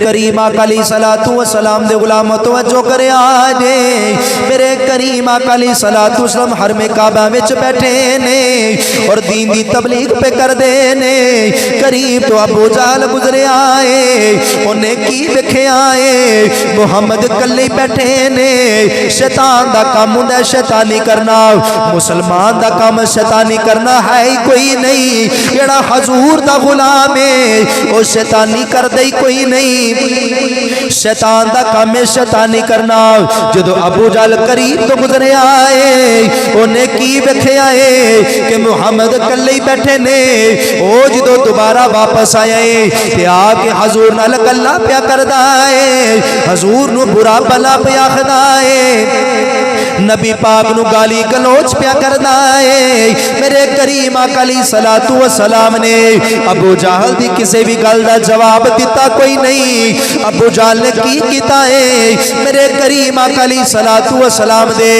کریم آقا علیہ الصلوۃ والسلام دے غلام توجہ کرے آجے میرے کریم آقا علیہ الصلوۃ والسلام حرم کعبہ وچ بیٹھے نے اور دین دی تبلیغ پہ کر دے نے قریب تو ابو جہل گزرے آئے انہیں کی ویکھے آئے محمد کلے بیٹھے نے شیطان دا کام ہوندا شیطانی کرنا مسلمان دا کام شیطانی کرنا ہے ہی کوئی نہیں جڑا حضور دا غلام ہے او شیطانی کر دے کوئی نہیں شیطان دا کام ہے شیطانی کرنا جدو ابو جہل قریب تو گزرے آئے انہیں کی ویکھے آئے کہ محمد کلے ہی بیٹھے نے او جدو دوبارہ واپس آئے تے آ کے حضور نال گلا پیا کردا ہے حضور نو برا بلا پیا آکھدا ہے نبی پاک نو گالی گلوچ پیا کردا ہے میرے کریم آقا علیہ الصلوۃ والسلام نے ابو جہل دی کسی بھی گل دا جواب دیتا کوئی نہیں ابو جہل نے کی کیتا ہے میرے کریم آقا علیہ الصلوۃ والسلام دے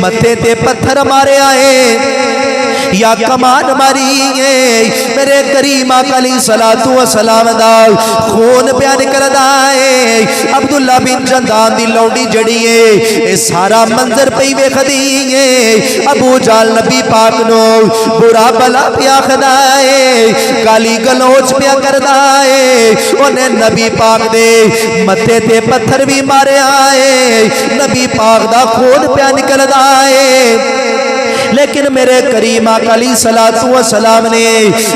متھے تے پتھر مارے آئے یا کمان ماری ہے میرے کریم آقا علیہ الصلوۃ والسلام دا خون پیا نکلدا ہے عبداللہ بن جندان دی لونڈی جڑی ہے اے سارا منظر پئی ویکھدی ہے ابو جہل نبی پاک نو برا بلا پیا آکھدا ہے گالی گلوچ پیا کردا ہے اونے نبی پاک دے متھے تے پتھر بھی مارے آئے نبی پاک دا خون پیا نکلدا ہے لیکن میرے کریم آقا علیہ الصلوۃ والسلام نے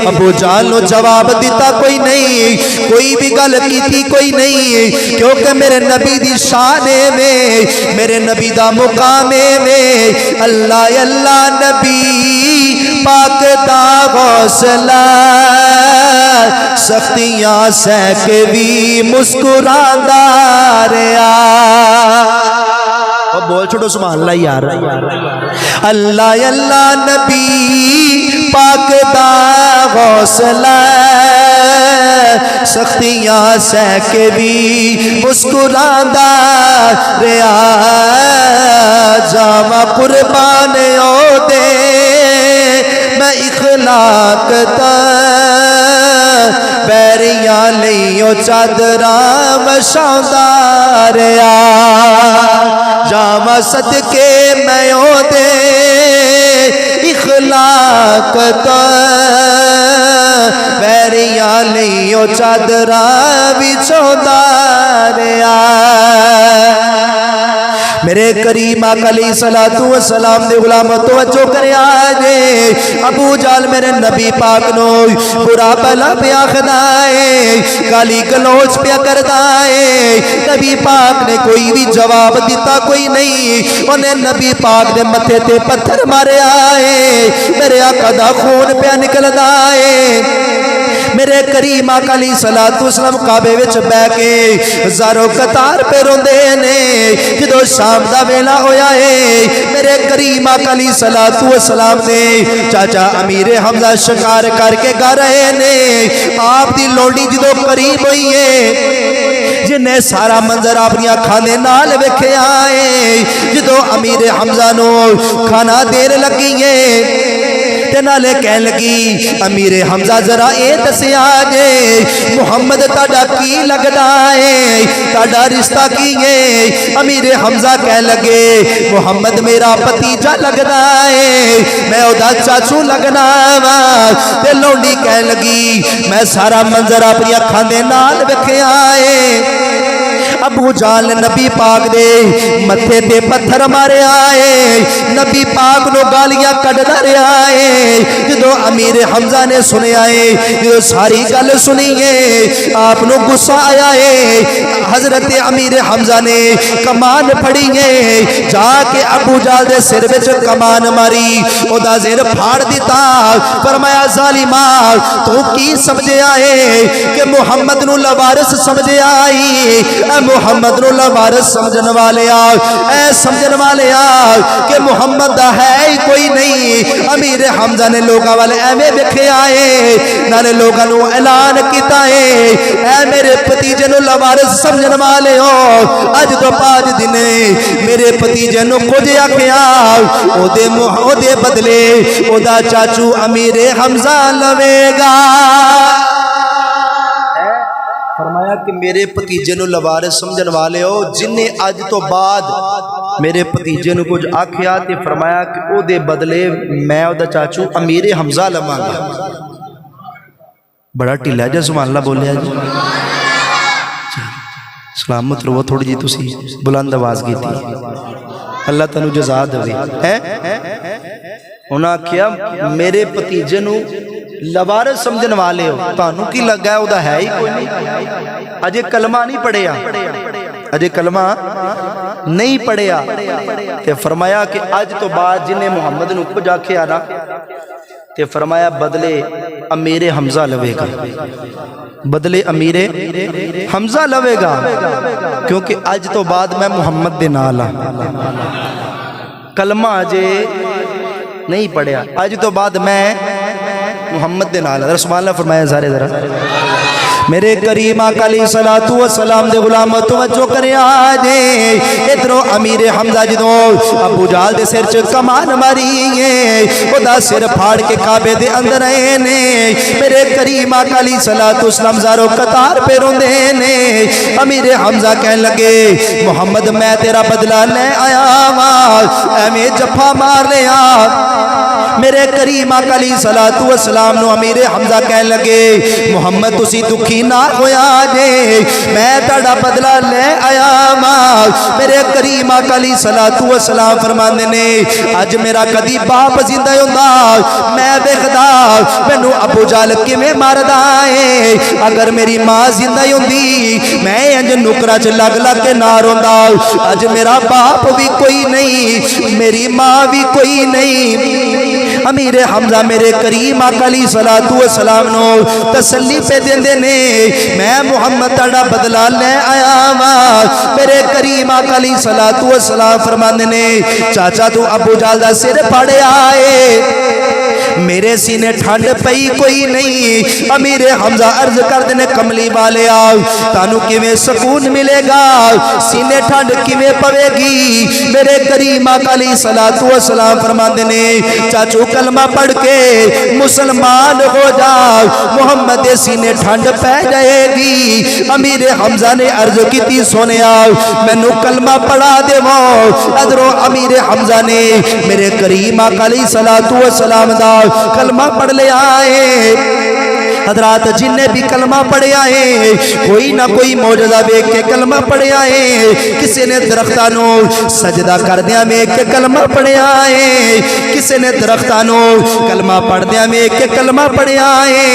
ابو جہل نو جواب دیتا کوئی نہیں کوئی بھی گل کیتی کوئی نہیں کیونکہ میرے نبی دی شان میں میرے نبی دا مقام میں اللہ اللہ نبی پاک دا حوصلہ سختیاں سہ کے بھی مسکراندا رہیا بول چھوڑو سبحان اللہ یار اللہ اللہ نبی پاک دا حوصلہ سختیاں سہ کے بھی مسکراندا رہیا جاواں قربان او دے میں اخلاق دا بیریاں لئیوں چادراں وچھاوندا رہیا جاواں صدقے میں او دے اخلاق دا بیریاں لئیوں چادراں وچھاوندا رہیا میرے کریم آقا علیہ الصلوۃ والسلام دے غلام توجہ کرے آجے ابو جہل میرے نبی پاک نو برا بلا پیا آکھدا ہے گالی گلوچ پیا کردا ہے نبی پاک نے کوئی بھی جواب دیتا کوئی نہیں انہیں نبی پاک دے متھے تے پتھر مارے آئے میرے آقا دا خون پیا نکلدا ہے میرے کریم آقا علیہ الصلوۃ والسلام کعبے وچ بیٹھ کے زارو قطار پہ روندے نے جدو شام دا ویلا ہویا ہے میرے کریم آقا علیہ الصلوۃ والسلام نے چاچا امیر حمزہ شکار کر کے گا رہے نے آپ دی لونڈی جدو قریب ہوئی ہے جنہیں سارا منظر اپنی اکھاں دے نال ویکھے آئے جدو امیر حمزہ نو کھانا دین لگی ہے تے نالے کہن لگی امیر حمزہ ذرا اے دسیا جے محمد تاڈا کی لگدا ہے تاڈا رشتہ کی ہے امیر حمزہ کہن لگے محمد میرا بھتیجا لگدا ہے میں اودا چاچو لگنا وا تے لونڈی کہن لگی میں سارا منظر اپنی اکھاں دے نال ویکھے آئے ابو جہل نبی پاک دے متھے تے پتھر مارے آئے نبی پاک نو گالیاں کڈدا رہیا ہے جدو امیر حمزہ نے سنے آئے جدو ساری گل سنیے آپ نو غصہ آیا ہے حضرت امیر حمزہ نے کمان پھڑی ہے جا کے ابو جہل دے سر وچ کمان ماری او دا سر پھاڑ دیتا فرمایا ظالما تو کی سمجھے آئے کہ محمد نو لوارث سمجھے آئی محمد نو لوارث سمجھن والے اے سمجھن والے کہ محمد دا ہے ہی کوئی نہیں امیر حمزہ نے لوگاں والے ایویں ویکھے آئے نالے لوگاں نو اعلان کیتا ہے اے میرے بھتیجے نو لوارث سمجھن والے ہو اج تو 5 دن میرے بھتیجے نو کچھ آکھیا او دے بدلے او دا چاچو امیر حمزہ لوے گا فرمایا کہ میرے بھتیجے نو لوارث سمجھن والے ہو جن نے اج تو بعد میرے بھتیجے نو کچھ آکھیا تے فرمایا کہ او دے بدلے میں او دا چاچو امیر حمزہ لواں گا. بڑا ٹھلا جا سبحان اللہ بولیا جی. سلامت رہو تھوڑی جی تسی بلند آواز کی تھی. اللہ تنو جزا دے. انہاں کیا میرے بھتیجے نو لوارث سمجھن والے ہو تانوں کی لگا ہے او دا ہے ہی کوئی نہیں. اجے کلمہ نہیں پڑھیا, اجے کلمہ نہیں پڑھیا تے فرمایا کہ اج تو بعد جنہیں محمد نو کچھ آکھیا نا تے فرمایا بدلے امیر حمزہ لوے گا, بدلے امیر حمزہ لوے گا, کیونکہ اج تو بعد میں محمد دے نال ہاں. کلمہ اجے نہیں پڑھیا, اج تو بعد میں محمد دے نال. سبحان اللہ فرمایا سارے ذرا. میرے کریم آقا علیہ الصلوۃ والسلام دے غلام توجہ کرے آجے ادھروں امیر حمزہ جدوں ابو جہل دے سر چ کمان ماری ہے او دا سر پھاڑ کے کعبے دے اندر آئے نے. میرے کریم آقا علیہ الصلوۃ والسلام زارو قطار پہ روندے نے. امیر حمزہ کہنے لگے محمد میں تیرا بدلہ لے آیا وا ایویں جفا مار لیا. میرے کریم آقا علیہ الصلوۃ والسلام نو امیر حمزہ کہنے لگے محمد تسی دکھی نہ ہویا جے میں تہاڈا بدلہ لے آیا وا. میرے کریم آقا علیہ الصلوۃ والسلام فرماندے نے اج میرا کدی باپ زندہ ہوندا میں ویکھدا مینوں ابو جہل کیویں ماردا ہے. اگر میری ماں زندہ ہوندی میں انج نکرا چ لگ لگ کے نہ روندا. اج میرا باپ بھی کوئی نہیں میری ماں بھی کوئی نہیں. امیر حمزہ میرے کریم آقا علیہ الصلوۃ والسلام نو تسلی پہ دیندے نے میں محمد تہاڈا بدلہ لے آیا وا. میرے کریم آقا علیہ الصلوۃ والسلام فرماندے نے چاچا تو ابو جہل دا سر پھاڑیا اے میرے سینے ٹھنڈ پئی کوئی نہیں. امیر حمزہ عرض کر دینے کملی والے آؤ تانوں کیویں سکون ملے گا سینے ٹھنڈ کیویں پوے گی. میرے کریم آقا علیہ الصلوۃ والسلام فرماندے نے چاچو کلمہ پڑھ کے مسلمان ہو جاؤ محمد دے سینے ٹھنڈ پہ جائے گی. امیر حمزہ نے عرض کی تھی سونے آؤ مینوں کلمہ پڑھا دے وہ. ادھروں امیر حمزہ نے میرے کریم آقا علیہ الصلوۃ والسلام دا کلمہ پڑھ لے آئے. حضرات جن نے بھی کلمہ پڑھے آئے کوئی نہ کوئی معجزہ ویکھ کے کلمہ پڑھے آئے. کسی نے درختاں نو سجدہ کردیاں ویکھ کے کلمہ پڑھے آئے, کسی نے درختاں نو کلمہ پڑھدیاں ویکھ کے کلمہ پڑھے آئے,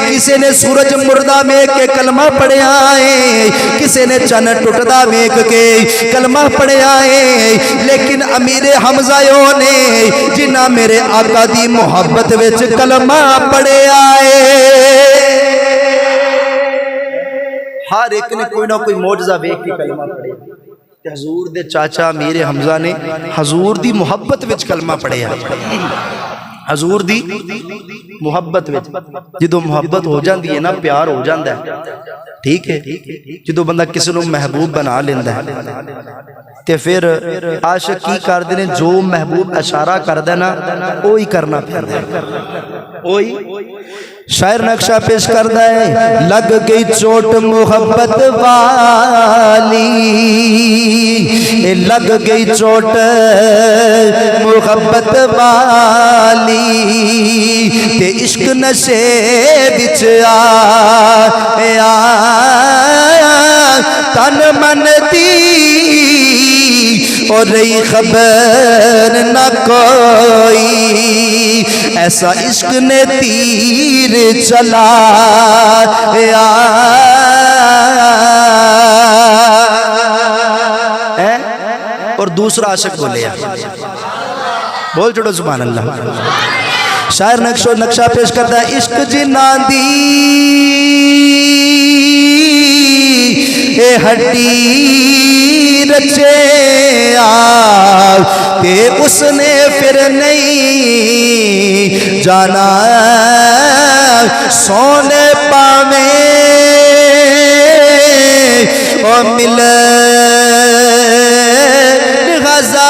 کسی نے سورج مردہ ویکھ کے کلمہ پڑھے آئے, کسی نے چن ٹٹدا ویکھ کے کلمہ پڑھے آئے. لیکن امیر حمزہ نے جنہ میرے آقا دی محبت وچ کلمہ پڑھے آئے ہر ایک نے کوئی نہ کوئی معجزہ ویکھ کے کلمہ پڑھیا. حضور دے چاچا امیر حمزہ نے حضور دی محبت وچ کلمہ پڑھیا. حضور دی محبت وچ جدوں محبت ہو جاندی ہے نا پیار ہو جاندا ہے ٹھیک ہے. جدوں بندہ کسی نو محبوب بنا لیندا ہے تے پھر عاشق کی کردے نے جو محبوب اشارہ کردا نا وہی کرنا پیندا ہے. وہی شاعر نقشہ پیش کردا ہے لگ گئی چوٹ محبت والی لگ گئی چوٹ محبت والی تے عشق نشے وچ آیا تن من دی اور رہی خبر نہ کوئی ایسا عشق نے تیر چلایا. اور دوسرا عاشق بولیا بول چھوڑو سبحان اللہ. شاعر نقشہ پیش کرتا ہے عشق جناں دی اے ہڈی رچے تے اس نے پھر نہیں جانا سونے پاویں او مل غزہ